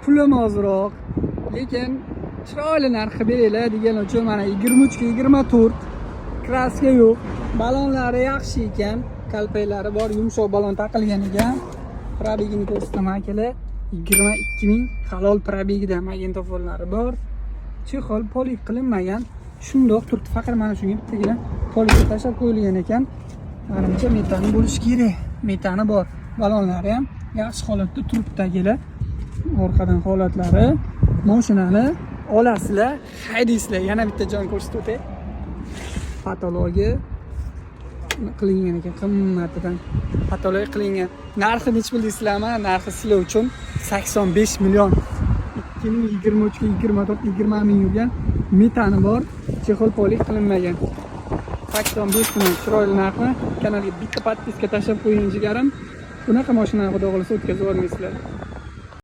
pulim ozroq, lekin chiroyli narxi beringlar degan uchun mana 23 ga 24, kraska yo'q, balonlari yaxshi ekan, kalpaklari bor, yumshoq balon taqilgan ekan. Probegini ko'rsataman akalar. 22 ming halol probegida magnitofonlari bor. Chexol polik qilinmagan. Shundoq turibdi, faqat mana shunga bittagina polikga tashlab qo'yilgan ekan. Menimcha metani bo'lishi kerak. Metani bor. Balonlari ham yaxshi holatda turibdi akalar. Orqadan holatlari, mashinani olasizlar, haydaysizlar. Yana bitta jon ko'rsatib o'tay. Patologiya qilingan ekan, qimmatidan patologiya qilingan. Narxi nech bilasizlarmi? Narxi sizlar uchun 85 million. 2023 ga 24, 20 ming yurgan metani bor, chexol polik qilinmagan. 85 million chiroyli narxi. Kanalga bitta podpiska tashlab qo'ying jigarim. Bunaqa mashinani xudo xolasa o'tkazib olmaysizlar.